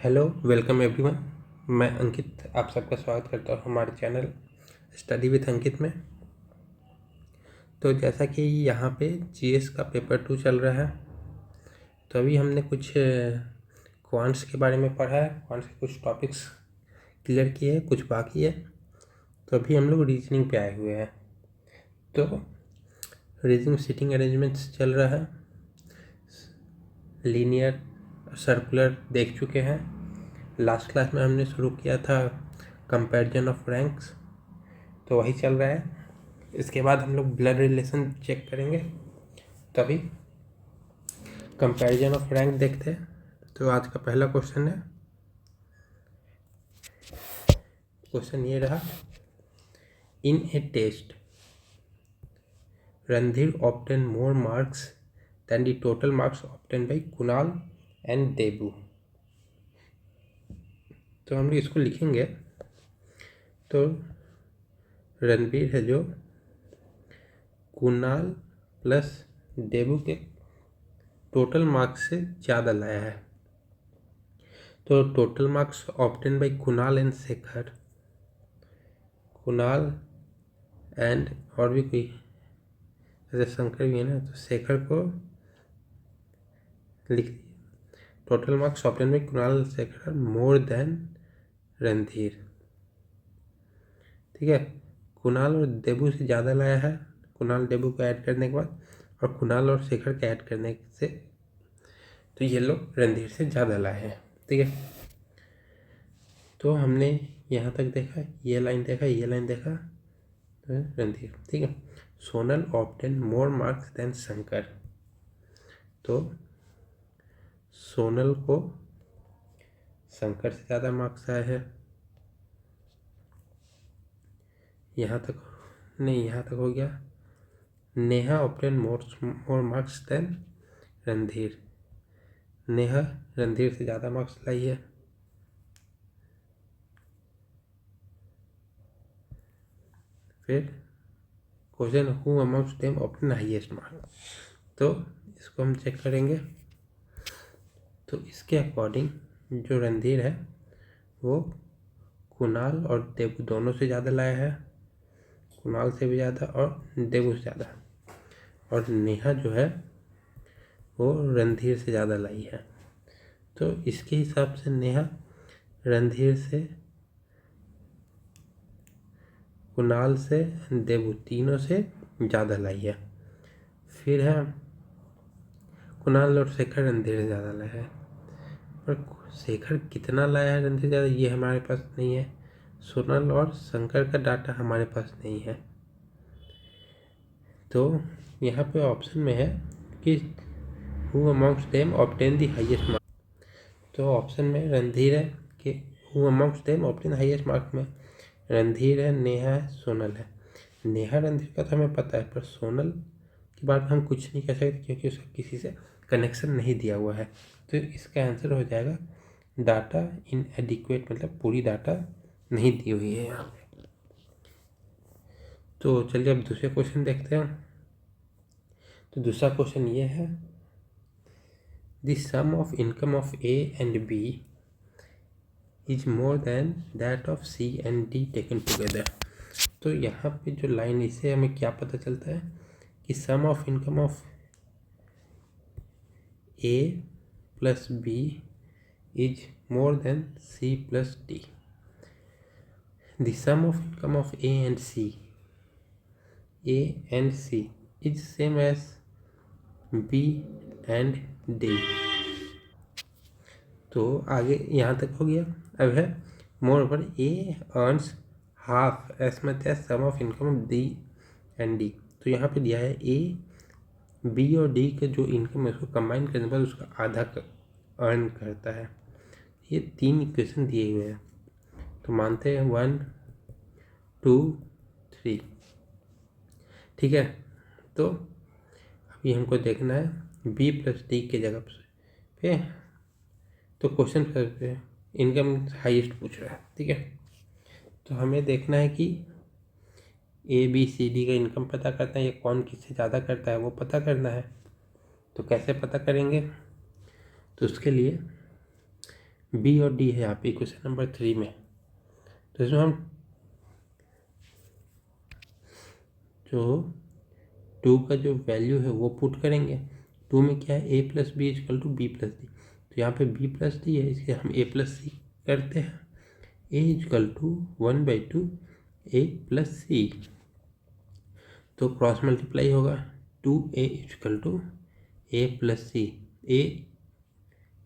Hello, welcome everyone. मैं अंकित आप सबका स्वागत करता हूँ हमारे चैनल स्टडी विथ अंकित में। तो जैसा कि यहाँ पे जीएस का पेपर 2 चल रहा है, तो अभी हमने कुछ क्वांट्स के बारे में पढ़ा है। क्वांट्स के कुछ टॉपिक्स क्लियर किए हैं, कुछ बाकी है। तो अभी हम लोग रीजनिंग पे आए हुए हैं। तो रीजनिंग सीटिंग अरेंजमेंट्स चल रहा है, लीनियर सर्कुलर देख चुके हैं। लास्ट क्लास में हमने शुरू किया था कंपैरिजन ऑफ रैंक्स, तो वही चल रहा है। इसके बाद हम लोग ब्लड रिलेशन चेक करेंगे, तभी कंपैरिजन ऑफ रैंक देखते हैं। तो आज का पहला क्वेश्चन है, क्वेश्चन ये रहा, in a test Randhir obtain more marks than the total marks obtain by Kunal and Debu. तो हम लोग इसको लिखेंगे। तो रणबीर है जो कुणाल प्लस देबू के टोटल मार्क्स से ज़्यादा लाया है। तो total marks obtain by Kunal and Shekhar, Kunal and और भी कोई जैसे शंकर भी है ना, तो शेखर को लिख दिए। Total marks obtain by Kunal Shekhar more than Randhir. ठीक है, कुणाल और देबू से ज़्यादा लाया है। कुणाल देबू को ऐड करने के बाद और कुणाल और शेखर के ऐड करने से तो ये लोग रणधीर से ज़्यादा लाए हैं। ठीक है, तो हमने यहाँ तक देखा, ये लाइन देखा, ये लाइन देखा, तो रणधीर। ठीक है, Sonal obtain more marks than Shankar. तो सोनल को शंकर से ज़्यादा मार्क्स आए हैं। यहाँ तक नहीं, यहाँ तक हो गया। Neha obtain more marks than Randhir. Neha Randhir से ज़्यादा मार्क्स लाई है। फिर question, who amongst them obtain highest marks. तो इसको हम चेक करेंगे। तो इसके अकॉर्डिंग जो रणधीर है वो कुणाल और देबू दोनों से ज़्यादा लाया है, कुणाल से भी ज़्यादा और देबू से ज़्यादा। और नेहा जो है वो रणधीर से ज़्यादा लाई है। तो इसके हिसाब से नेहा रणधीर से, कुणाल से, देबू तीनों से ज़्यादा लाई है। फिर है कुणाल और शेखर रणधीर से ज़्यादा लाया है, पर शेखर कितना लाया है रणधीर ज़्यादा ये हमारे पास नहीं है। सोनल और शंकर का डाटा हमारे पास नहीं है। तो यहाँ पे ऑप्शन में है कि who amongst them obtain the highest marks. तो ऑप्शन में रणधीर है कि who amongst them obtain highest marks में रणधीर है, नेहा है, सोनल है। नेहा रणधीर का तो हमें पता है, पर सोनल के बारे में हम कुछ नहीं कह सकते क्योंकि उसका किसी से कनेक्शन नहीं दिया हुआ है। तो इसका आंसर हो जाएगा डाटा इनएडिक्वेट, मतलब पूरी डाटा नहीं दी हुई है यहाँ पे। तो चलिए अब दूसरे क्वेश्चन देखते हैं। तो दूसरा क्वेश्चन ये है, the sum of income of A and B is more than that of C and D taken together. तो यहाँ पे जो लाइन, इससे हमें क्या पता चलता है कि sum of income of A plus B is more than C plus D. The sum of income of A and C is same as B and D. तो आगे यहाँ तक हो गया। अब है moreover A earns half as much as sum of income of D and D. तो यहाँ पे दिया है ए, बी और डी का जो इनकम है उसको कंबाइन करने पर उसका आधा अर्न करता है। ये 3 इक्वेशन दिए हुए हैं, तो मानते हैं 1 2 3। ठीक है, तो अभी हमको देखना है बी प्लस डी के जगह पे। तो क्वेश्चन पे इनकम हाईएस्ट पूछ रहा है। ठीक है, तो हमें देखना है कि ए बी सी डी का इनकम पता करना है, या कौन किससे ज़्यादा करता है वो पता करना है। तो कैसे पता करेंगे? तो उसके लिए बी और डी है यहाँ पे क्वेश्चन नंबर 3 में। तो इसमें हम जो 2 का जो वैल्यू है वो पुट करेंगे। 2 में क्या है, A plus B equal to B plus D. तो यहाँ पे बी प्लस डी है, इसलिए हम ए प्लस सी करते हैं। A equal to 1/2 A plus C, तो क्रॉस मल्टीप्लाई होगा। 2a equal to A plus C, A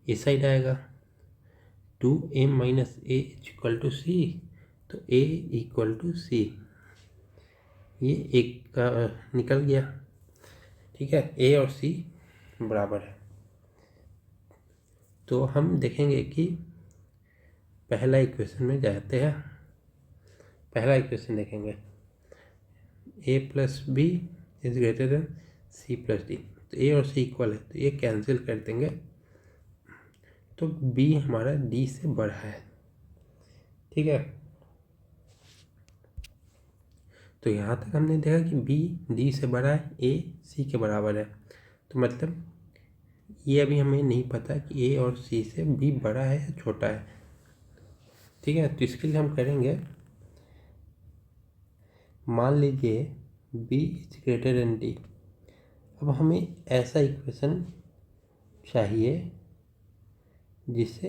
इस साइड आएगा। 2a minus A equal to C, तो a इक्वल टू सी, ये एक का निकल गया। ठीक है, a और c बराबर है। तो हम देखेंगे कि पहला इक्वेशन में जाते हैं। पहला इक्वेशन देखेंगे, a plus B is greater than C plus D. तो a और c इक्वल है, तो ये कैंसिल कर देंगे। तो b हमारा d से बड़ा है। ठीक है, तो यहाँ तक हमने देखा कि b d से बड़ा है, a c के बराबर है। तो मतलब ये अभी हमें नहीं पता कि a और c से b बड़ा है या छोटा है। ठीक है, तो इसके लिए हम करेंगे, मान लीजिए b is greater then d। अब हमें ऐसा इक्वेशन चाहिए जिससे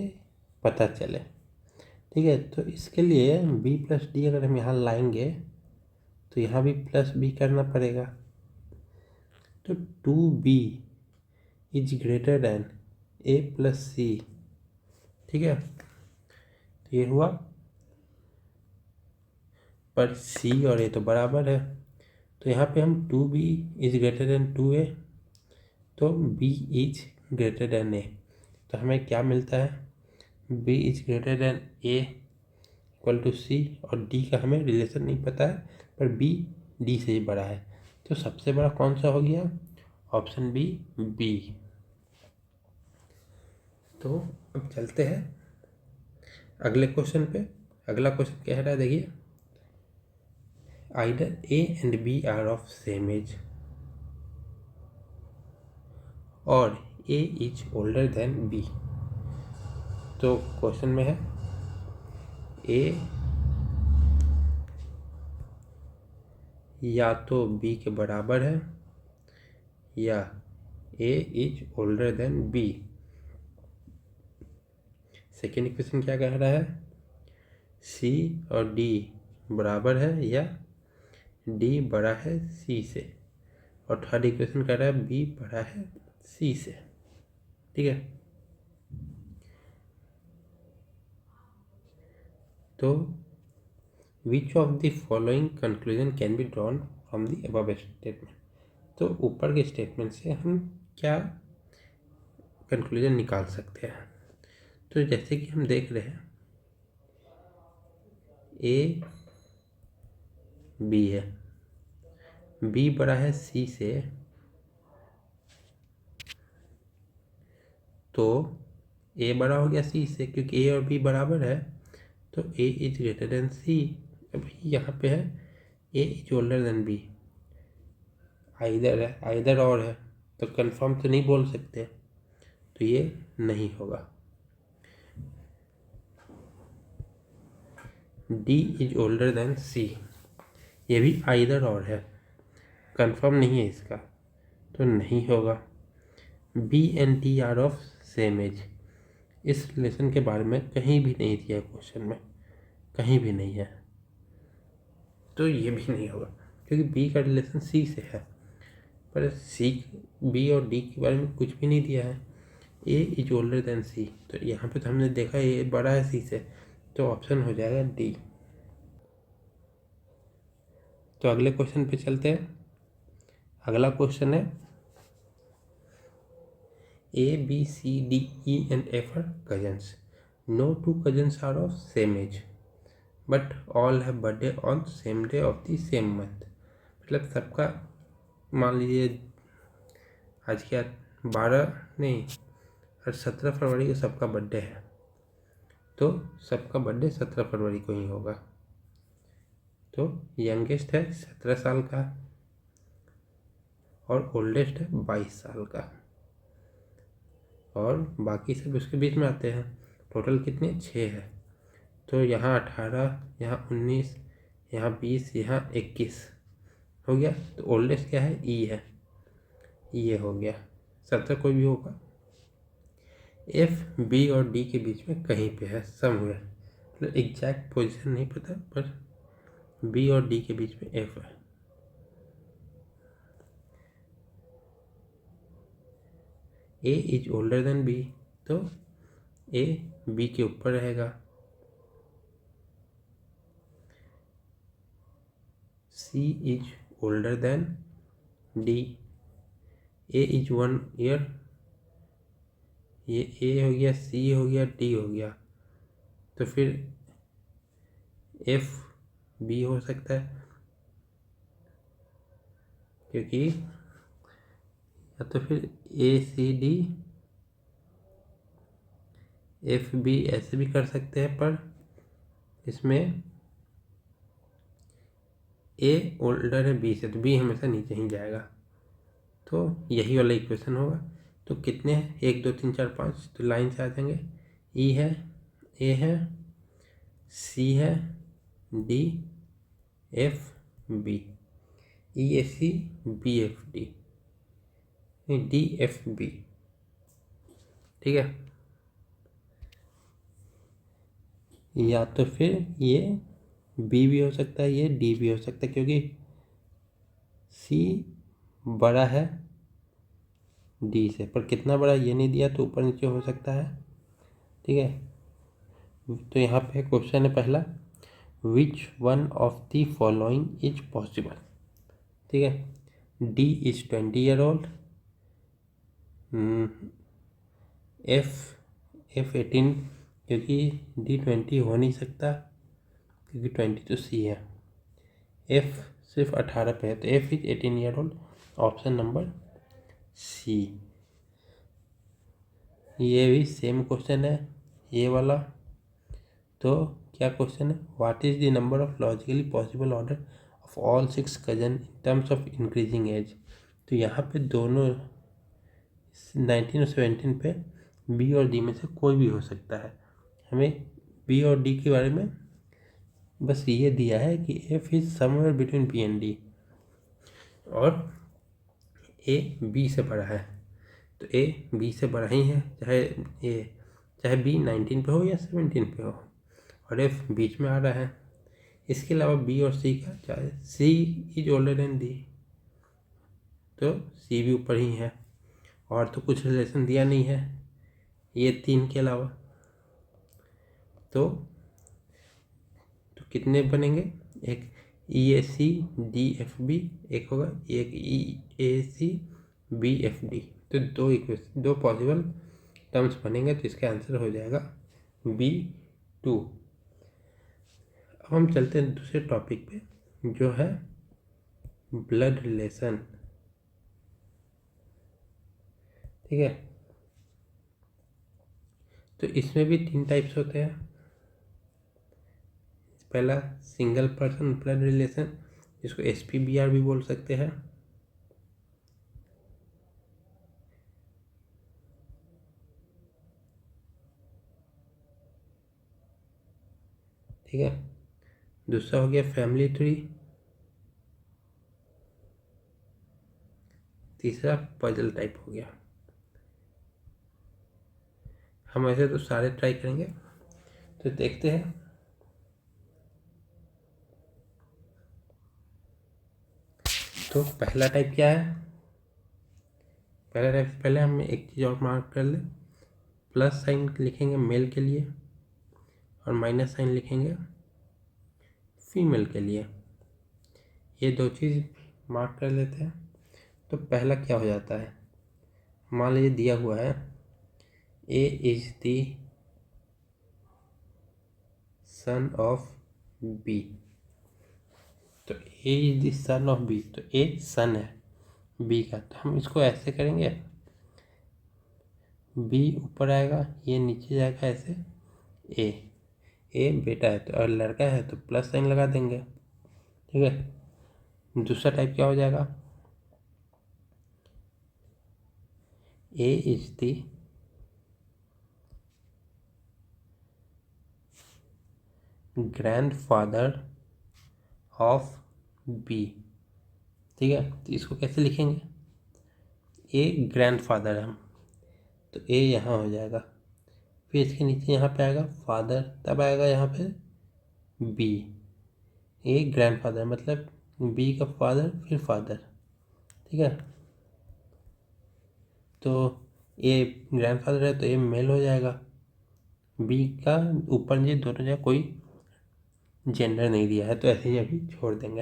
पता चले। ठीक है, तो इसके लिए b प्लस डी अगर हम यहाँ लाएंगे तो यहाँ भी प्लस बी करना पड़ेगा। तो 2b is greater than a plus C. ठीक है, तो ये हुआ, पर c और a तो बराबर है। तो यहाँ पे हम 2b is greater then 2a, तो b is greater than a। तो हमें क्या मिलता है, b is greater than a इक्वल टू c, और d का हमें रिलेशन नहीं पता है, पर b d से ही बड़ा है। तो सबसे बड़ा कौन सा हो गया, ऑप्शन बी, b। तो अब चलते हैं अगले क्वेश्चन पे। अगला क्वेश्चन कह रहा है, देखिए, either a and b are of same age और a इज ओल्डर देन b। तो क्वेश्चन में है a या तो b के बराबर है या a इज older than b। Second equation क्या कह रहा है, c और d बराबर है या d बड़ा है c से। और थर्ड इक्वेशन कह रहा है b बड़ा है c से। ठीक है, तो विच of the following conclusion can be drawn from the above statement. तो ऊपर के स्टेटमेंट से हम क्या कंक्लूजन निकाल सकते हैं। तो जैसे कि हम देख रहे हैं, a b है, b बड़ा है c से, तो a बड़ा हो गया c से, क्योंकि a और b बराबर है। तो a is greater then c। अब यहाँ पे है a इज ओल्डर देन b, आइदर है, आइदर और है, तो कंफर्म तो नहीं बोल सकते, तो ये नहीं होगा। d is older then c, ये भी आइदर और है, कंफर्म नहीं है इसका, तो नहीं होगा। b and d are of same age, इस रिलेशन के बारे में कहीं भी नहीं दिया है क्वेश्चन में, कहीं भी नहीं है, तो ये भी नहीं होगा, क्योंकि b का रिलेशन c से है, पर c, b और d के बारे में कुछ भी नहीं दिया है। a इज ओल्डर देन c, तो यहाँ पे तो हमने देखा a बड़ा है c से, तो ऑप्शन हो जाएगा d। तो अगले क्वेश्चन पे चलते हैं। अगला क्वेश्चन है, a b c d e and f are cousins. No two cousins are of same age, but all have birthday on same day of the same month. मतलब सबका, मान लीजिए आज क्या 12 नहीं और 17 फरवरी को सबका बर्थडे है, तो सबका बर्थडे 17 फरवरी को ही होगा। तो यंगेस्ट है 17 साल का और ओल्डेस्ट है 22 साल का, और बाकी सब उसके बीच में आते हैं। टोटल कितने 6 है। तो यहाँ 18, यहाँ 19, यहाँ 20, यहाँ 21 हो गया। तो ओल्डेस्ट क्या है, ई है, ये हो गया। 17 कोई भी होगा, एफ बी और डी के बीच में कहीं पे है समवेयर, मतलब एग्जैक्ट पोजीशन नहीं पता, पर बी और डी के बीच में एफ है। A is older than B, तो ए बी के ऊपर रहेगा। C is older than D, A is 1 year, ये ए हो गया, सी हो गया, डी हो गया। तो फिर एफ बी हो सकता है, क्योंकि या तो फिर ए सी डी, एफ बी ऐसे भी कर सकते हैं, पर इसमें ए ओल्डर है बी से, तो बी हमेशा नीचे ही जाएगा। तो यही वाला इक्वेशन होगा। तो कितने हैं, 1 2 3 4 5, तो लाइन से आ जाएंगे। ई है, ए है, सी है, D F B, E A C B F D, D F B, ठीक है। या तो फिर ये बी भी हो सकता है, ये डी भी हो सकता है, क्योंकि सी बड़ा है डी से, पर कितना बड़ा ये नहीं दिया, तो ऊपर नीचे हो सकता है, ठीक है। तो यहाँ पे क्वेश्चन है पहला, which one of the following is possible, ठीक है। D is 20 year old, F 18, क्योंकि डी 20 हो नहीं सकता, क्योंकि 20 तो सी है। एफ सिर्फ 18 पे है, तो F is 18 year old, option number C. ये भी सेम क्वेश्चन है ये वाला। तो क्या क्वेश्चन है, what is the number of logically possible order of all 6 cousin in terms of increasing age. तो यहाँ पे दोनों 19 और 17 पे बी और डी में से कोई भी हो सकता है। हमें बी और डी के बारे में बस ये दिया है कि F is somewhere between B and D, और ए बी से बड़ा है, तो ए बी से बड़ा ही है, चाहे बी 19 पे हो या 17 पे हो, और एफ बीच में आ रहा है। इसके अलावा बी और सी का, चाहे सी इज ओल्डर देन डी, तो सी भी ऊपर ही है, और तो कुछ रिलेशन दिया नहीं है ये 3 के अलावा। तो कितने बनेंगे, एक ई A C D F B, एक होगा एक ई A C B F D. तो दो पॉसिबल टर्म्स बनेंगे, तो इसका आंसर हो जाएगा B2। अब हम चलते हैं दूसरे टॉपिक पे, जो है ब्लड रिलेशन, ठीक है। तो इसमें भी 3 टाइप्स होते हैं। पहला सिंगल पर्सन ब्लड रिलेशन, जिसको SPBR भी बोल सकते हैं, ठीक है। दूसरा हो गया फैमिली ट्री, तीसरा पजल टाइप हो गया। हम ऐसे तो सारे ट्राई करेंगे, तो देखते हैं। तो पहला टाइप क्या है, पहला टाइप से पहले हम एक चीज़ और मार्क कर ले, प्लस साइन लिखेंगे मेल के लिए और माइनस साइन लिखेंगे फीमेल के लिए। ये 2 चीज़ मार्क कर लेते हैं। तो पहला क्या हो जाता है, मान लीजिए दिया हुआ है A is the son of B, तो A is the son of B, तो ए सन है बी का, तो हम इसको ऐसे करेंगे, बी ऊपर आएगा, ये नीचे जाएगा ऐसे, ए बेटा है तो, और लड़का है तो प्लस साइन लगा देंगे, ठीक है। दूसरा टाइप क्या हो जाएगा, A is the grandfather of B. ठीक है, तो इसको कैसे लिखेंगे? ए ग्रैंडफादर है, तो ए यहाँ हो जाएगा, फिर इसके नीचे यहाँ पे आएगा फादर, तब आएगा यहाँ पे बी। ए ग्रैंडफादर मतलब बी का फादर फिर फादर। ठीक है, तो ए ग्रैंडफादर है तो ए मेल हो जाएगा, बी का ऊपर नीचे दोनों जगह कोई जेंडर नहीं दिया है तो ऐसे ही अभी छोड़ देंगे।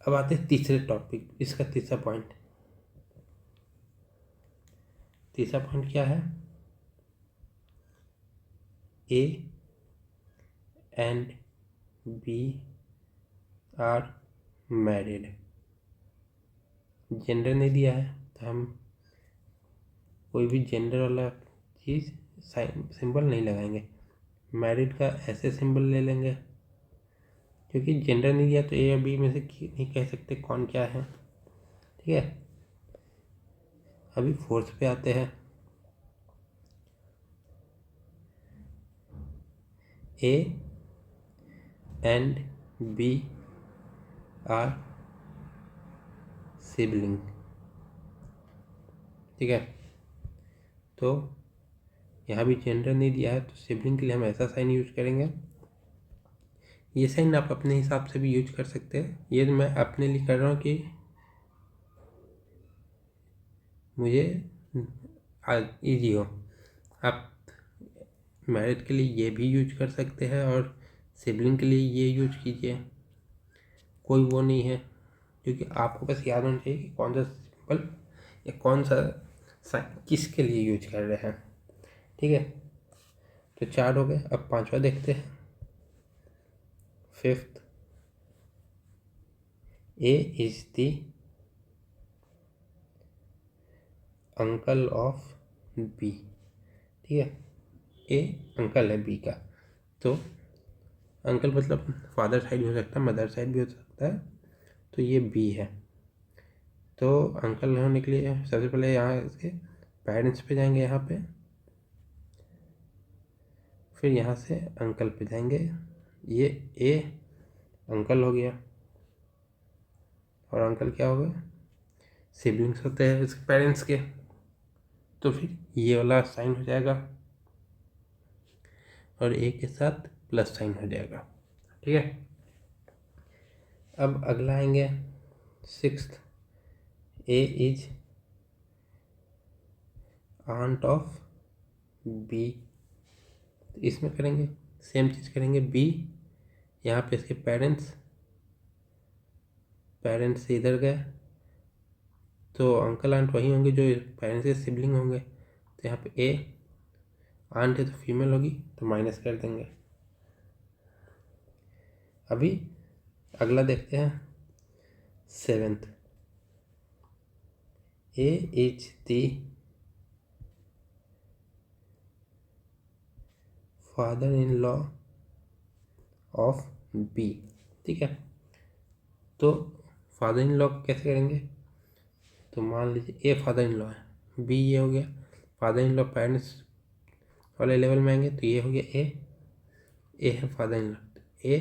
अब आते हैं तीसरे टॉपिक, इसका तीसरा पॉइंट क्या है? A and B are married. Gender नहीं दिया है तो हम कोई भी जेंडर वाला चीज़ सिंबल नहीं लगाएंगे, मैरिड का ऐसे सिंबल ले लेंगे, क्योंकि जेंडर नहीं दिया तो ए या बी में से नहीं कह सकते कौन क्या है। ठीक है, अभी फोर्थ पे आते हैं। A and B are sibling. ठीक है, तो यहाँ भी जेंडर नहीं दिया है तो सिबलिंग के लिए हम ऐसा साइन यूज करेंगे। ये साइन आप अपने हिसाब से भी यूज कर सकते हैं, ये मैं अपने लिए कर रहा हूँ कि मुझे ईजी हो। आप मैरिड के लिए ये भी यूज कर सकते हैं और सिबलिंग के लिए ये यूज कीजिए, कोई वो नहीं है, क्योंकि आपको बस याद होना चाहिए कि कौन सा सिंबल या कौन सा साइन किसके लिए यूज कर रहे हैं। ठीक है, तो 4 हो गए, अब 5वां देखते हैं। Fifth, A is the uncle of B. ठीक है, ए अंकल है बी का, तो अंकल मतलब फादर साइड भी हो सकता है, मदर साइड भी हो सकता है, तो ये बी है। तो अंकल होने के लिए सबसे पहले यहाँ इसके पेरेंट्स पे जाएंगे, यहाँ पे फिर यहाँ से अंकल पे जाएंगे, ये ए अंकल हो गया, और अंकल क्या हो गया? सिबलिंग्स होते हैं इसके पेरेंट्स के, तो फिर ये वाला साइन हो जाएगा और ए के साथ प्लस साइन हो जाएगा। ठीक है, अब अगला आएंगे sixth, A is aunt of B. इसमें करेंगे सेम चीज़ करेंगे, बी यहाँ पे इसके पेरेंट्स से इधर गए तो अंकल आंट वही होंगे जो पेरेंट्स के सिबलिंग होंगे, तो यहाँ पे ए आंट है तो फीमेल होगी तो माइनस कर देंगे। अभी अगला देखते हैं seventh, A is the father in law of B. ठीक है, तो फादर इन लॉ कैसे करेंगे? तो मान लीजिए ए फादर इन लॉ है, बी ये हो गया, फादर इन लॉ पेरेंट्स वाले लेवल में आएंगे तो ये हो गया ए है फादर इन लॉ, ए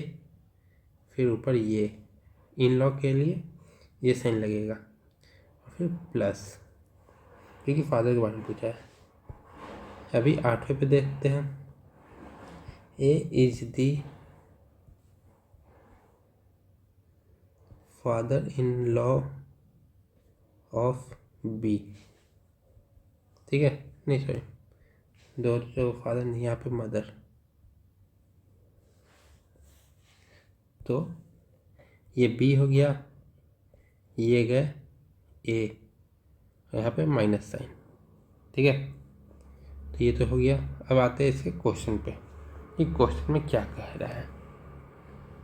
फिर ऊपर ये इन लॉ के लिए ये साइन लगेगा और फिर प्लस, क्योंकि फादर के बारे में पूछा है। अभी 8वें पे देखते हैं, A is the father in law of B. ठीक है, नहीं सॉरी, दो जो फादर नहीं, यहाँ पे मदर, तो ये बी हो गया, ये गए ए, यहाँ पे माइनस साइन। ठीक है, तो ये तो हो गया। अब आते हैं इसके क्वेश्चन पे, ये क्वेश्चन में क्या कह रहा है।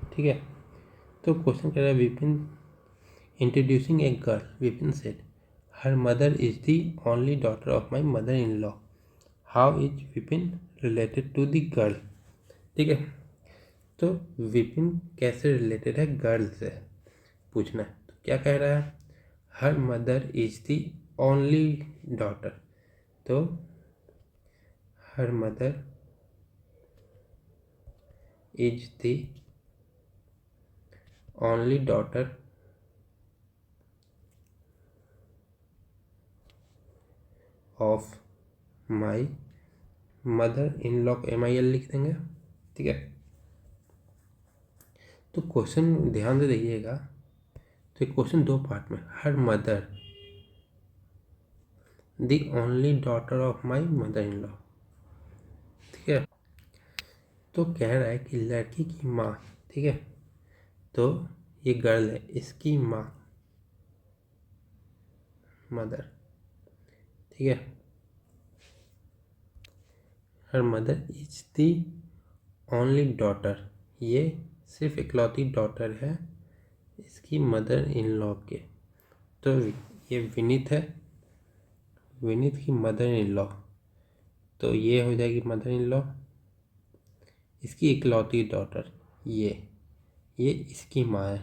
ठीक है, तो क्वेश्चन कह रहा है Vipin introducing a girl, Vipin said her mother is the only daughter of my mother in law, how is Vipin related to the girl. ठीक है, तो विपिन कैसे रिलेटेड है गर्ल से पूछना है, तो क्या कह रहा है? Her mother is the only daughter, तो her mother is the only daughter of my mother in law, MIL लिख देंगे। ठीक है, तो क्वेश्चन ध्यान से देखिएगा। तो एक क्वेश्चन दो पार्ट में, her mother the only daughter of my mother in law. ठीक है, तो कह रहा है कि लड़की की माँ, ठीक है, तो ये गर्ल है, इसकी माँ मदर, ठीक है, her mother is the only daughter, ये सिर्फ इकलौती डॉटर है इसकी मदर इन लॉ के। तो ये विनीत है, विनीत की मदर इन लॉ, तो ये हो जाएगी मदर इन लॉ, इसकी इकलौती डॉटर ये इसकी माँ है।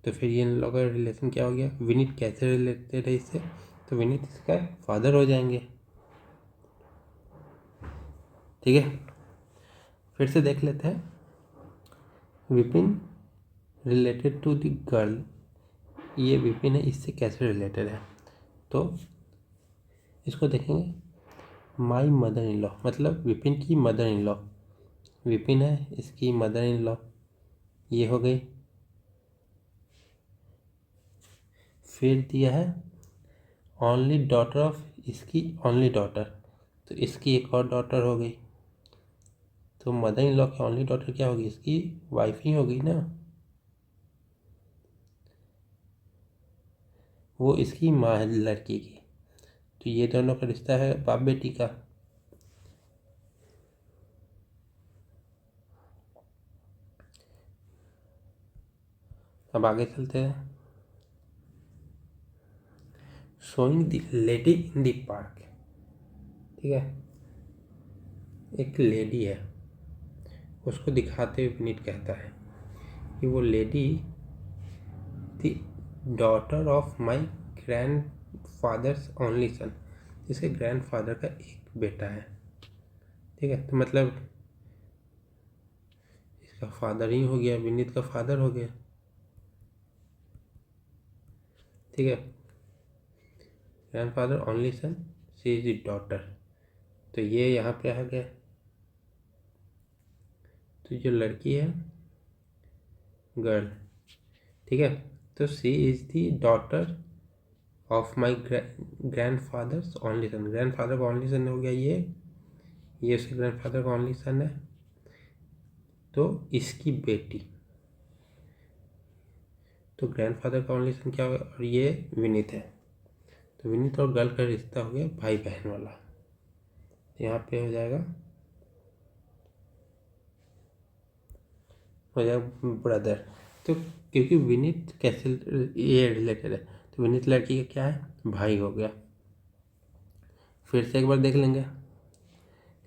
तो फिर ये इन लोगों का रिलेशन क्या हो गया, विनीत कैसे रिलेटेड है इससे, तो विनीत इसका फादर हो जाएंगे। ठीक है, फिर से देख लेते हैं। Vipin related to the girl, ये विपिन है, इससे कैसे रिलेटेड है, तो इसको देखेंगे। माई मदर इन लॉ मतलब विपिन की मदर इन लॉ, विपिन है, इसकी मदर इन लॉ, ये हो गई। फिर दिया है ओनली डॉटर ऑफ, इसकी ओनली डॉटर, तो इसकी एक और डॉटर हो गई। तो मदर इन लॉ की ओनली डॉटर क्या होगी, इसकी वाइफ ही होगी ना, वो इसकी माँ है लड़की की। तो ये दोनों का रिश्ता है बाप बेटी का। अब आगे चलते हैं। Showing the lady in the park, ठीक है, एक लेडी है, उसको दिखाते हुए विनीत कहता है कि वो lady the daughter of my grand fathers only son, जिसके ग्रैंड फादर का एक बेटा है। ठीक है, तो मतलब इसका फादर ही हो गया, विनीत का फादर हो गया। ठीक है, grand father only son, she is the daughter, तो ये यहाँ पे आ गया। तो जो लड़की है गर्ल, ठीक है, तो she is the daughter of my grand fathers only son, grand father का ओनली सन हो गया ये उसके ग्रैंड फादर का ओनली सन है। तो इसकी बेटी, तो ग्रैंड फादर का ओनली सन क्या होगा, और ये विनीत है, तो विनीत और गर्ल का रिश्ता हो गया भाई बहन वाला। यहाँ पे हो जाएगा ब्रदर। तो क्योंकि विनीत कैसे ये रिलेटेड है, तो विनीत लड़की का क्या है, भाई हो गया। फिर से एक बार देख लेंगे,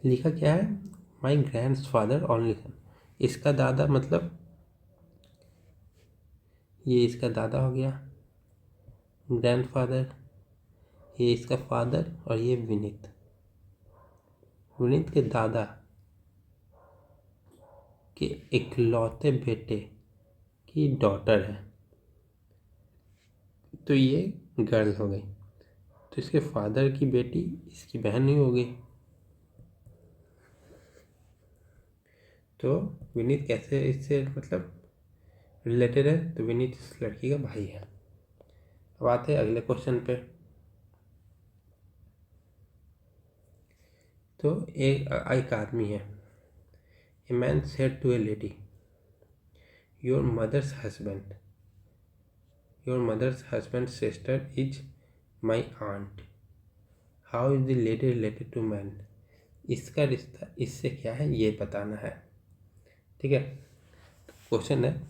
लिखा क्या है, my grand father only son, इसका दादा मतलब ये इसका दादा हो गया ग्रैंड फादर, ये इसका फादर, और ये विनीत, विनीत के दादा के इकलौते बेटे की डॉटर है, तो ये गर्ल हो गई। तो इसके फादर की बेटी इसकी बहन ही हो गई। तो विनीत कैसे इससे मतलब रिलेटेड है, तो विनीत इस लड़की का भाई है। अब आते हैं अगले क्वेश्चन पे। तो एक आदमी है, a man said to a lady, your mother's husband sister is my aunt, how is the lady related to man, इसका रिश्ता इससे क्या है ये बताना है। ठीक है, क्वेश्चन है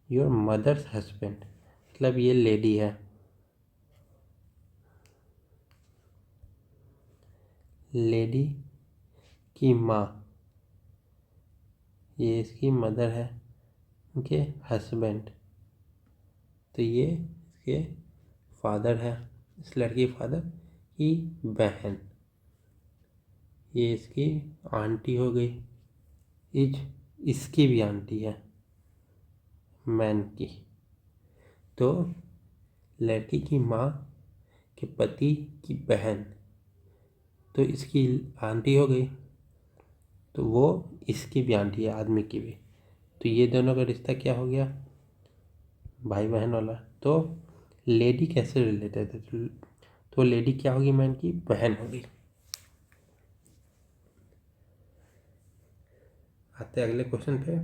योर मदर्स हस्बैंड मतलब ये लेडी है, लेडी की माँ, ये इसकी मदर है, उनके हस्बैंड, तो ये इसके फादर है, इस लड़की फादर की बहन, ये इसकी आंटी हो गई, इज इसकी भी आंटी है, मैन की। तो लड़की की माँ के पति की बहन तो इसकी आंटी हो गई, तो वो इसकी भी आंटी है, आदमी की भी। तो ये दोनों का रिश्ता क्या हो गया, भाई बहन वाला। तो लेडी कैसे रिलेटेड है, तो लेडी क्या होगी, मैन की बहन होगी। आते अगले क्वेश्चन पे।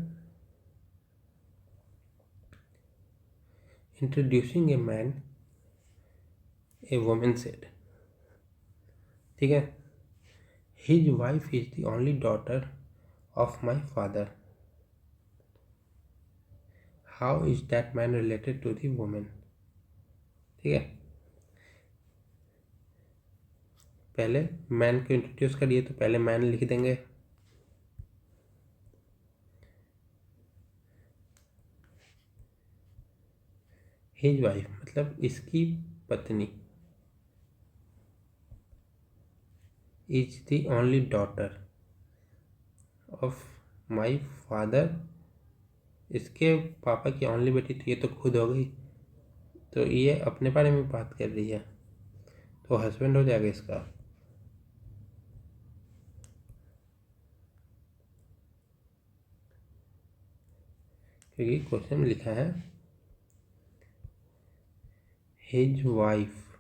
Introducing a man a woman said, ठीक है, his wife is the only daughter of my father, how is that man related to the woman. ठीक है, पहले मैन को इंट्रोड्यूस करिए, तो पहले मैन लिख देंगे, हिज वाइफ मतलब इसकी पत्नी, is the only daughter of my father, इसके पापा की ओनली बेटी, तो ये तो खुद हो गई, तो ये अपने बारे में बात कर रही है, तो हस्बैंड हो जाएगा इसका। क्योंकि क्वेश्चन में लिखा है his wife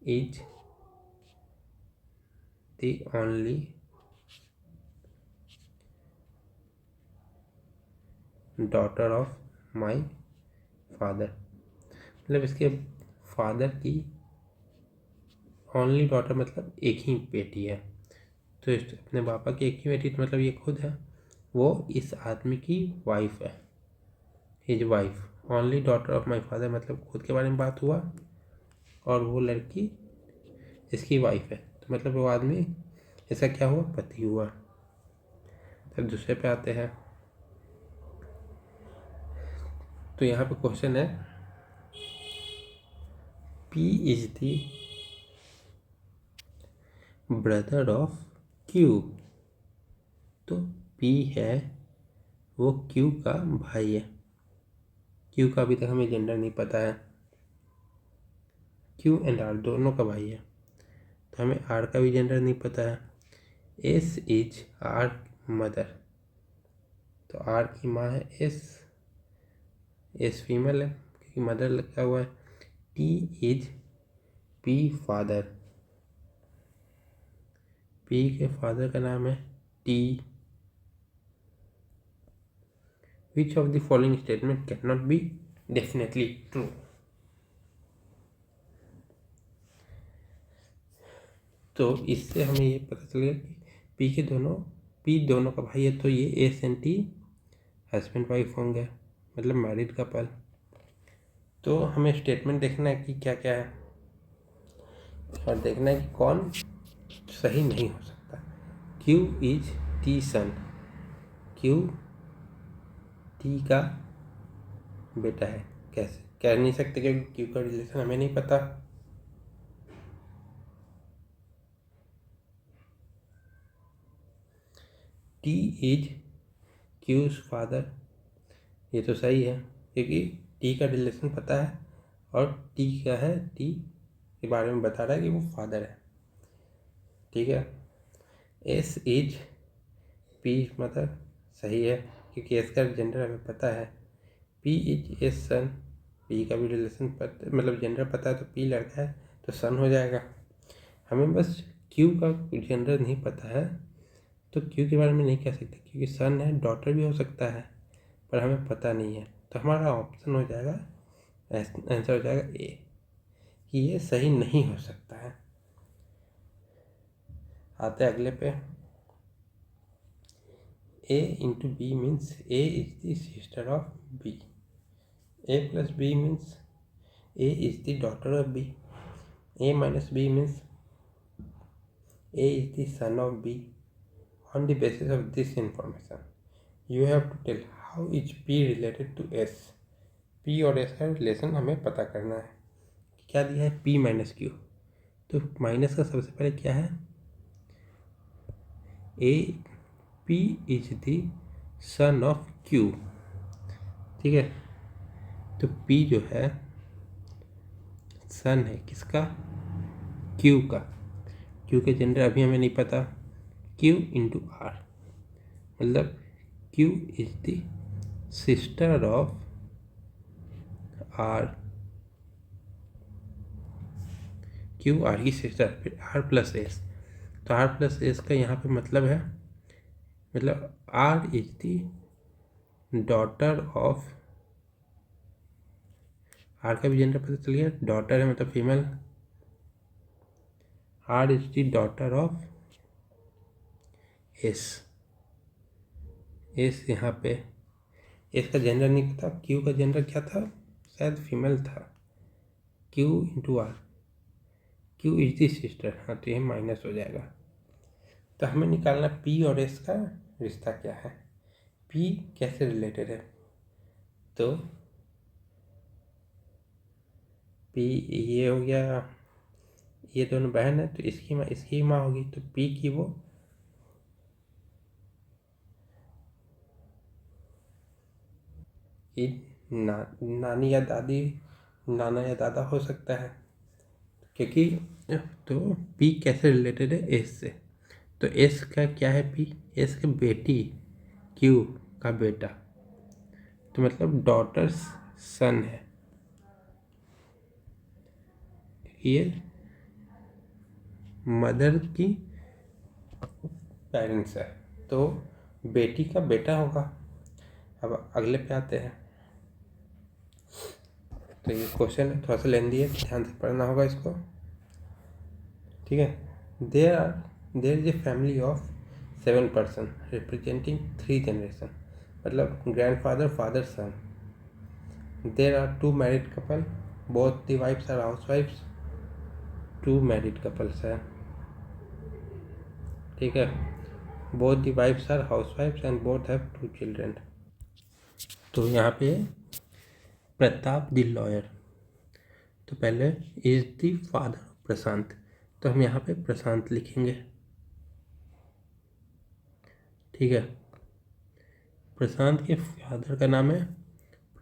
is the only daughter of my father, मतलब इसके फादर की ओनली डॉटर मतलब एक ही बेटी है, तो अपने पापा की एक ही बेटी, तो मतलब ये खुद है, वो इस आदमी की वाइफ है, his wife only daughter of my father, मतलब खुद के बारे में बात हुआ, और वो लड़की इसकी वाइफ है, तो मतलब वो आदमी इसका क्या हुआ, पति हुआ। तब दूसरे पे आते हैं, तो यहाँ पे क्वेश्चन है P is the brother of Q, तो P है वो Q का भाई है, Q का अभी तक हमें जेंडर नहीं पता है, Q एंड R दोनों का भाई है, तो हमें R का भी जेंडर नहीं पता है। S इज R मदर, तो R की माँ है S फीमेल है क्योंकि मदर लगा हुआ है। T is P father, P के फादर का नाम है T। Which of the following statement cannot be definitely true? तो इससे हमें ये पता चलेगा कि P दोनों का भाई है, तो ये S and T husband wife होंगे, मतलब मैरिड कपल। तो हमें स्टेटमेंट देखना है कि क्या क्या है, और देखना है कि कौन सही नहीं हो सकता। Q is T son, Q T का बेटा है, कैसे कह नहीं सकते क्योंकि Q का रिलेशन हमें नहीं पता। T इज Q's फादर, ये तो सही है क्योंकि T का रिलेशन पता है, और T क्या है, T के बारे में बता रहा है कि वो फादर है, ठीक है। S इज P मदर, सही है क्योंकि S का जेंडर हमें पता है। P is S son, P का भी रिलेशन मतलब जेंडर पता है, तो P लड़का है तो सन हो जाएगा। हमें बस Q का जेंडर नहीं पता है, तो Q के बारे में नहीं कह सकते क्योंकि सन है, डॉटर भी हो सकता है, पर हमें पता नहीं है, तो हमारा ऑप्शन हो जाएगा, आंसर हो जाएगा A, कि ये सही नहीं हो सकता है। आते हैं अगले पे। A into B means A is the sister of B. A plus B means A is the daughter of B. A minus B means A is the son of B. On the basis of this information, you have to tell how is P related to S. P और S का relation हमें पता करना है। क्या दिया है, P minus Q, तो माइनस का सबसे पहले क्या है, A P is the son of Q। ठीक है, तो P जो है सन है किसका? Q का। Q के जेंडर अभी हमें नहीं पता। Q इंटू R मतलब Q is the sister of R। Q R की सिस्टर, फिर R प्लस एस। तो R प्लस एस का यहाँ पे मतलब है, मतलब R is the daughter of, R का भी जेंडर पता चल गया, डॉटर है मतलब female. R is the daughter of S. S यहाँ पे, एस का जेंडर नहीं पता, Q का जेंडर क्या था? शायद फीमेल था। Q into R, Q is the sister. हाँ, तो ये माइनस हो जाएगा। तो हमें निकालना P और S का रिश्ता क्या है, P कैसे रिलेटेड है। तो P ये हो गया, ये दोनों बहन है तो इसकी माँ होगी, तो P की वो नानी या दादी, नाना या दादा हो सकता है, क्योंकि तो P कैसे रिलेटेड है S से। तो S का क्या है? P S की बेटी, Q का बेटा, तो मतलब डॉटर्स सन है। ये मदर की पेरेंट्स है, तो बेटी का बेटा होगा। अब अगले पे आते हैं। तो ये क्वेश्चन थोड़ा सा लेंदी है, ध्यान से पढ़ना होगा इसको। ठीक है, there is a family of 7 person representing 3 generation, मतलब grandfather, father, son. There are 2 married couple, both the wifes are house wifes. 2 married couples हैं, ठीक है। Both the wifes are house wifes and both have 2 children. तो यहाँ पे Pratap the lawyer, तो पहले is the father of Prashant, तो हम यहाँ पे प्रशांत लिखेंगे। ठीक है, प्रशांत के फादर का नाम है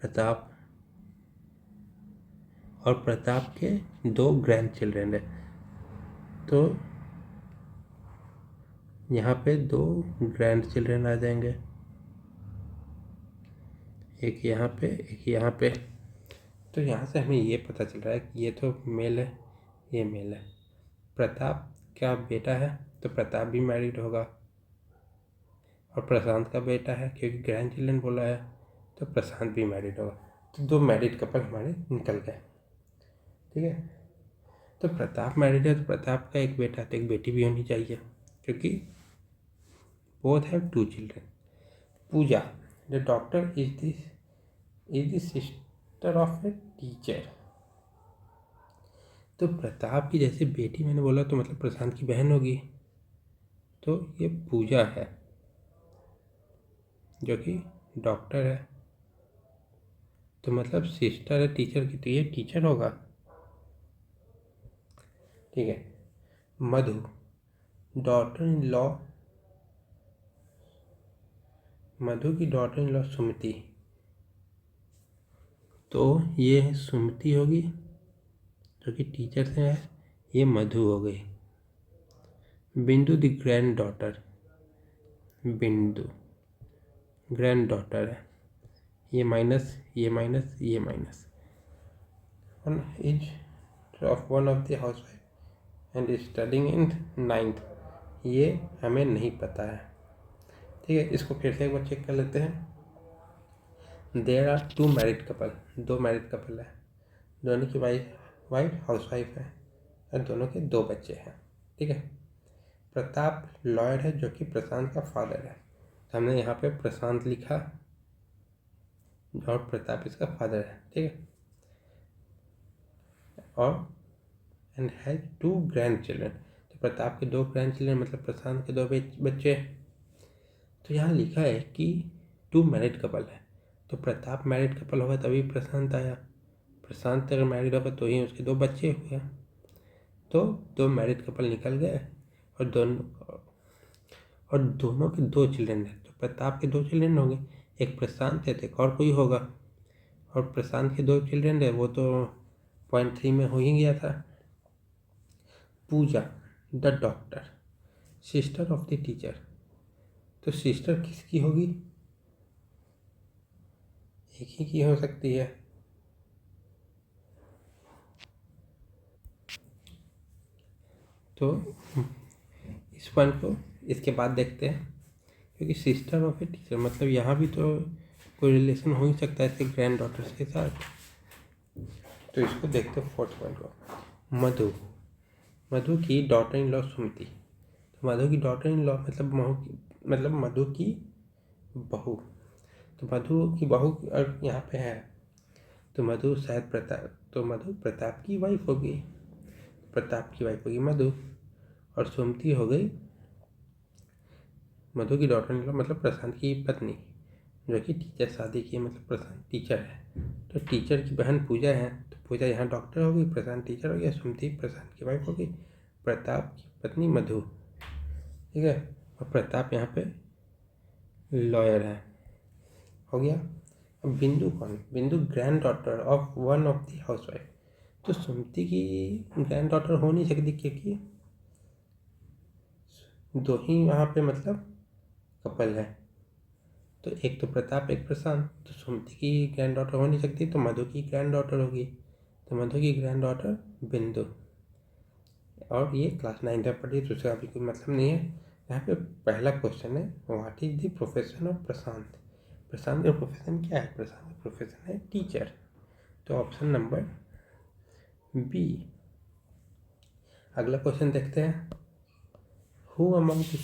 प्रताप, और प्रताप के 2 ग्रैंड चिल्ड्रेन है। तो यहाँ पे 2 ग्रैंड चिल्ड्रेन आ जाएंगे, एक यहाँ पे, एक यहाँ पे। तो यहाँ से हमें ये पता चल रहा है कि ये तो मेल है, ये मेल है। प्रताप का बेटा है तो प्रताप भी मैरिड होगा, और प्रशांत का बेटा है क्योंकि ग्रैंड चिल्ड्रन बोला है, तो प्रशांत भी मैरिड होगा। तो 2 मैरिड कपल हमारे निकल गए। ठीक है, तो प्रताप मैरिड है तो प्रताप का एक बेटा तो एक बेटी भी होनी चाहिए, क्योंकि both have 2 children. Pooja, the doctor is the sister of a teacher. तो प्रताप की जैसे बेटी मैंने बोला, तो मतलब प्रशांत की बहन होगी, तो ये पूजा है जो कि डॉक्टर है, तो मतलब सिस्टर है टीचर की, तो ये टीचर होगा। ठीक है, मधु, डॉटर इन लॉ, मधु की डॉटर इन लॉ सुमति, तो ये है सुमति होगी जो कि टीचर से है, ये मधु हो गई। बिंदु द ग्रैंड डॉटर, बिंदु ग्रैंड डॉटर है, ये माइनस, ये माइनस, ये minus. One is of one of the house wife and studying in 9th, ये हमें नहीं पता है। ठीक है, इसको फिर से एक बार चेक कर लेते हैं। There are 2 married couple, 2 married couple है, दोनों की वाइफ हाउस वाइफ है और दोनों के 2 बच्चे हैं। ठीक है, प्रताप लॉयर है जो कि प्रशांत का फादर है, तो हमने यहाँ पे प्रशांत लिखा और प्रताप इसका फादर है। ठीक है, और एंड हैज 2 ग्रैंड चिल्ड्रन, तो प्रताप के 2 ग्रैंड चिल्ड्रन मतलब प्रशांत के 2 बच्चे। तो यहाँ लिखा है कि 2 मैरिड कपल है, तो प्रताप मैरिड कपल होगा तभी प्रशांत आया, प्रशांत अगर मैरिड होगा तो ही उसके 2 बच्चे हुए, तो 2 मैरिड कपल निकल गए, और दोनों और दोनों के 2 चिल्ड्रन है। तो प्रताप के 2 चिल्ड्रन होंगे, एक प्रशांत है तो एक और कोई होगा। और प्रशांत के 2 चिल्ड्रन है वो तो पॉइंट 3 में हो ही गया था। Pooja the doctor sister of the teacher, तो सिस्टर किसकी होगी? एक ही की हो सकती है। तो इस पॉइंट को इसके बाद देखते हैं, क्योंकि सिस्टर ऑफ ए टीचर मतलब यहाँ भी तो कोई रिलेशन हो ही सकता है इसके ग्रैंड डॉटर्स के साथ। तो इसको देखते हैं 4th पॉइंट को। मधु की डॉटर इन लॉ सुमति। तो मधु की डॉटर इन लॉ मतलब मधु की बहू। तो मधु की बहू यहाँ पे है, तो मधु प्रताप की वाइफ होगी। प्रताप की वाइफ होगी मधु, और सुमति हो गई मधु की डॉटर इन लॉ मतलब प्रशांत की पत्नी, जो कि टीचर शादी की मतलब प्रशांत टीचर है। तो टीचर की बहन पूजा है, तो पूजा यहाँ डॉक्टर हो गई, प्रशांत टीचर हो गया, सुमति प्रशांत की वाइफ हो गई, प्रताप की पत्नी मधु, ठीक है। और प्रताप यहाँ पे लॉयर है, हो गया। अब बिंदु कौन? बिंदु grand daughter of one of the house wife. तो सुमति की ग्रैंड डॉटर हो नहीं सकती, क्योंकि 2 ही वहाँ पे मतलब कपल है। तो एक तो प्रताप एक प्रशांत, तो सुमति की ग्रैंड डॉटर हो नहीं सकती, तो मधु की ग्रैंड डॉटर होगी। तो मधु की ग्रैंड डॉटर बिंदु, और ये क्लास 9 तक पढ़ी, तो उसका अभी कोई मतलब नहीं है। यहाँ पे पहला क्वेश्चन है, what is the profession of Prashant? Prashant का प्रोफेशन क्या है? प्रशांत का प्रोफेशन है टीचर। तो ऑप्शन नंबर बी। अगला क्वेश्चन देखते हैं, who among the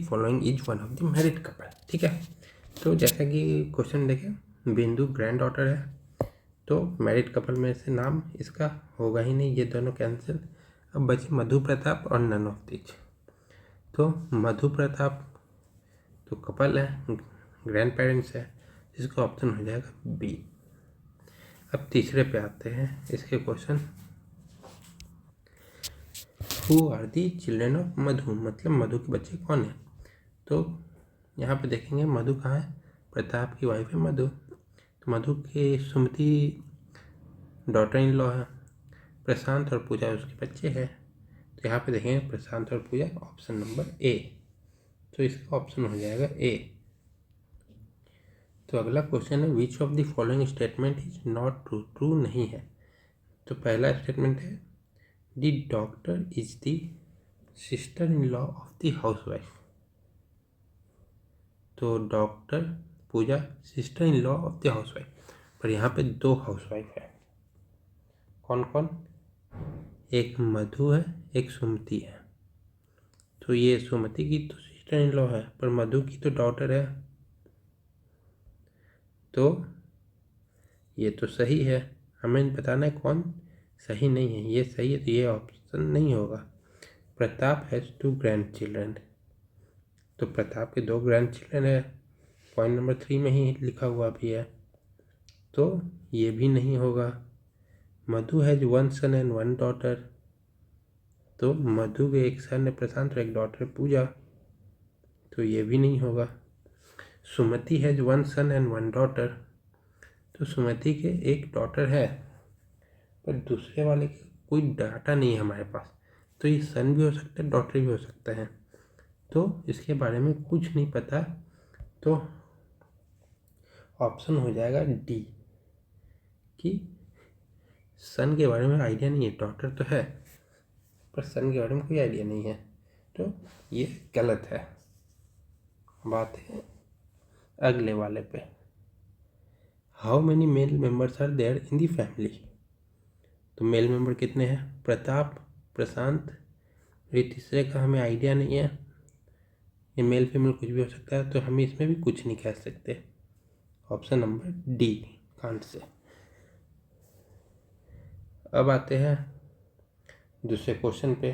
following is one of the married couple, ठीक है। तो जैसा कि क्वेश्चन देखें, बिंदु ग्रैंड डॉटर है, तो मैरिड कपल में से नाम इसका होगा ही नहीं, ये दोनों कैंसिल। अब बचे मधु प्रताप और नन ऑफ दिस। तो मधु प्रताप तो कपल है, ग्रैंड पेरेंट्स है, जिसका ऑप्शन हो जाएगा बी। अब तीसरे पे आते हैं इसके question, who are the children of Madhu, मतलब मधु के बच्चे कौन है? तो यहाँ पे देखेंगे मधु कहाँ है, प्रताप की वाइफ है मधु, तो मधु के सुमति डॉटर इन लॉ है, प्रशांत और पूजा उसके बच्चे हैं। तो यहाँ पे देखेंगे प्रशांत और पूजा, ऑप्शन नंबर ए। तो इसका ऑप्शन हो जाएगा ए। तो अगला क्वेश्चन है, which of the following statement is not true? True नहीं है। तो पहला स्टेटमेंट है, the doctor is the sister in law of the house wife. तो doctor Pooja sister in law of the house wife, पर यहाँ पे 2 हाउस वाइफ है। कौन कौन? एक मधु है, एक सुमति है। तो ये सुमति की तो सिस्टर इन लॉ है, पर मधु की तो डॉटर है, तो ये तो सही है। हमें बताना है कौन सही नहीं है। ये सही है तो ये ऑप्शन नहीं होगा। प्रताप हैज़ 2 ग्रैंड चिल्ड्रन, तो प्रताप के 2 ग्रैंड चिल्ड्रन है, पॉइंट नंबर 3 में ही लिखा हुआ भी है, तो ये भी नहीं होगा। मधु हैज 1 सन एंड 1 डॉटर, तो मधु के एक सन है प्रशांत और एक डॉटर पूजा, तो ये भी नहीं होगा। सुमति हैज 1 सन एंड 1 डॉटर, तो सुमति के एक डॉटर है, पर दूसरे वाले के कोई डाटा नहीं है हमारे पास, तो ये सन भी हो सकता है डॉटर भी हो सकता है, तो इसके बारे में कुछ नहीं पता। तो ऑप्शन हो जाएगा डी, कि सन के बारे में आइडिया नहीं है, डॉटर तो है पर सन के बारे में कोई आइडिया नहीं है, तो ये गलत है। बात है अगले वाले पे, how many male members are there in the family? तो मेल मेंबर कितने हैं? प्रताप, प्रशांत, ये तीसरे का हमें आइडिया नहीं है, ये मेल फीमेल कुछ भी हो सकता है, तो हम इसमें भी कुछ नहीं कह सकते। Option number D can't say. अब आते हैं दूसरे क्वेश्चन पे।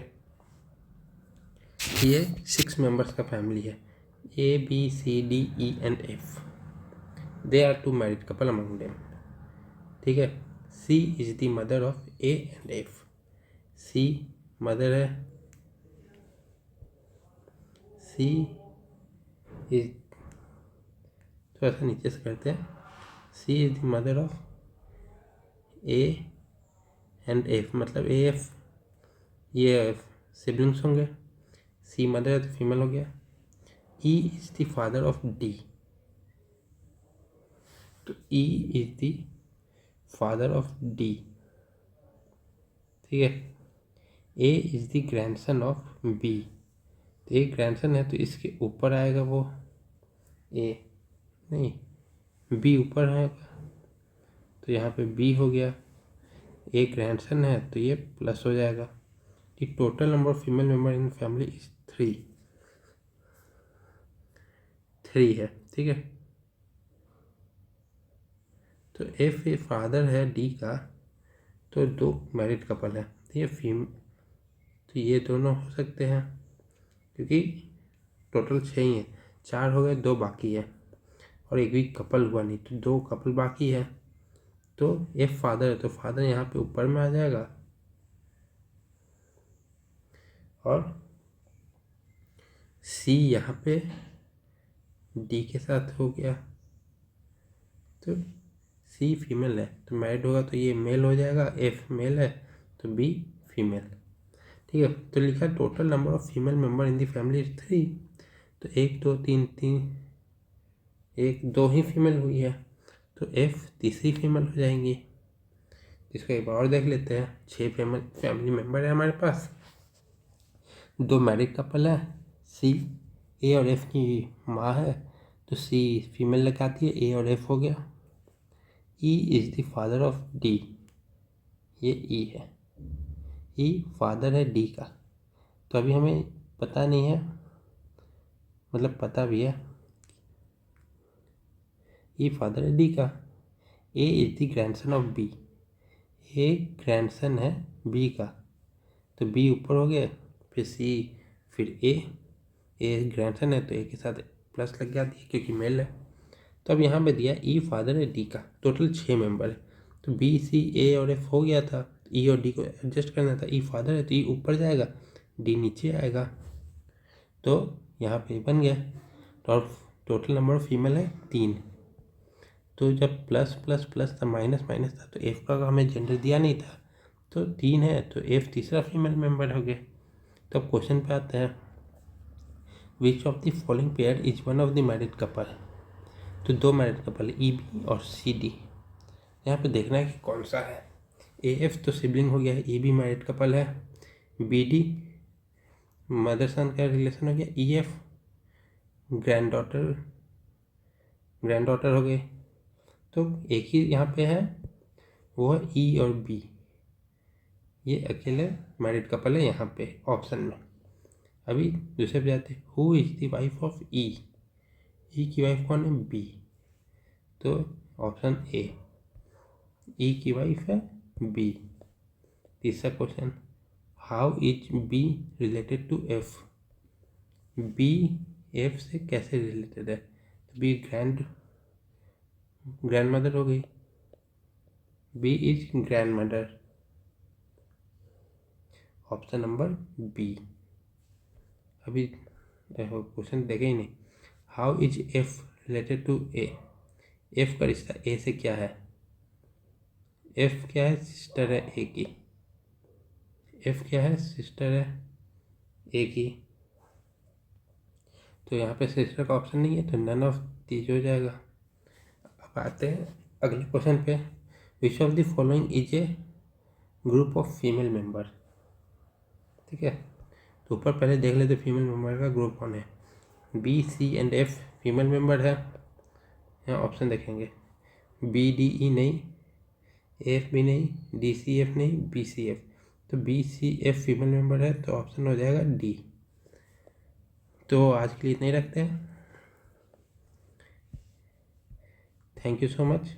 ये 6 मेंबर्स का फैमिली है, A B C D E and F, they are 2 married couple among them, ठीक है। C is the mother of A and F, C mother है, सी इज, थोड़ा सा नीचे से करते हैं, C is the mother of A and F, मतलब ए एफ, ये सिबलिंग्स होंगे, सी मदर है तो फीमेल हो गया। E is the father of D, तो E is the father of D, ठीक है। A is the grandson of B, तो एक ग्रैंडसन है तो इसके ऊपर आएगा वो ए, नहीं बी ऊपर है तो यहाँ पे बी हो गया। एक ग्रैंडसन है तो ये प्लस हो जाएगा। कि total number of female member in family is 3 है, ठीक है। तो एफ ए फादर है डी का, तो 2 मैरिड कपल है, तो ये तो ये दोनों हो सकते हैं क्योंकि टोटल 6 ही है, 4 हो गए, 2 बाकी है और एक भी कपल हुआ नहीं, तो 2 कपल बाकी है। तो एफ फादर है तो फादर यहाँ पे ऊपर में आ जाएगा और सी यहाँ पे डी के साथ हो गया, तो सी फीमेल है तो मैरिड होगा तो ये मेल हो जाएगा, एफ मेल है तो बी फीमेल, ठीक है। तो लिखा total number of female member in the family is 3, तो 1 2 3 1 2 ही फीमेल हुई है तो एफ तीसरी फीमेल हो जाएंगी। इसको एक बार और देख लेते हैं। 6 फैमिली मेंबर है हमारे पास, 2 मैरिड कपल है, सी ए और एफ की माँ है तो सी फीमेल लगाती है, ए और एफ हो गया। E is the father of D, ये ई है, ई फादर है डी का, तो अभी हमें पता नहीं है, मतलब पता भी है ई फादर है डी का। A is the grandson of B, A grandson है बी का, तो बी ऊपर हो गया, फिर सी, फिर ए ग्रैंडसन है तो ए के साथ प्लस लग जाती है क्योंकि मेल है। तो अब यहाँ पे दिया ई फादर है डी का, टोटल 6 मेंबर है, तो बी सी ए और एफ हो गया था, ई और डी को एडजस्ट करना था। ई फादर है तो ई ऊपर जाएगा, डी नीचे आएगा, तो यहाँ पे बन गया। तो टोटल नंबर ऑफ फीमेल है 3, तो जब प्लस प्लस प्लस था माइनस माइनस था तो एफ का हमें जेंडर दिया नहीं था, तो 3 है तो एफ तीसरा फीमेल मेंबर हो गया। तो अब क्वेश्चन पे आते हैं, विच of the following pair is one of the married couple, तो 2 मैरिड कपल ई बी और सी डी, यहाँ पे देखना है कि कौन सा है। ए एफ तो सिबलिंग हो गया है, ई बी मैरिड कपल है, बी डी मदर सन का रिलेशन हो गया, ई एफ ग्रैंड डॉटर हो गए, तो एक ही यहाँ पे है वो है ई और बी, ये अकेले मैरिड कपल है यहाँ पे ऑप्शन में। अभी दूसरे पे जाते, who is the wife of E, E की वाइफ कौन है बी, तो ऑप्शन ए, ई की वाइफ है बी। तीसरा question, how is B related to F, B F से कैसे रिलेटेड है, तो बी ग्रैंड मदर हो गई, B is grandmother, option number B. अभी देखो क्वेश्चन देखे ही नहीं, how is F related to A, F का रिश्ता ए से क्या है, एफ क्या है सिस्टर है ए की, एफ क्या है सिस्टर है ए की, तो यहाँ पे सिस्टर का ऑप्शन नहीं है तो नन ऑफ दीज हो जाएगा। अब आते हैं अगले क्वेश्चन पे, विच of the following is a group of female member, ठीक है। तो ऊपर पहले देख लेते फीमेल मेंबर का ग्रुप कौन है, B C and F female member है, यहाँ ऑप्शन देखेंगे बी डी ई नहीं, एफ भी नहीं, डी सी एफ नहीं, बी सी एफ, तो B C F female member है तो ऑप्शन हो जाएगा डी। तो आज के लिए इतना ही रखते हैं, थैंक यू सो मच,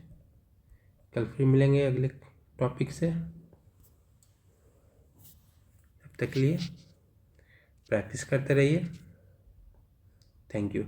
कल फिर मिलेंगे अगले टॉपिक से, तब तक के लिए प्रैक्टिस करते रहिए, थैंक यू।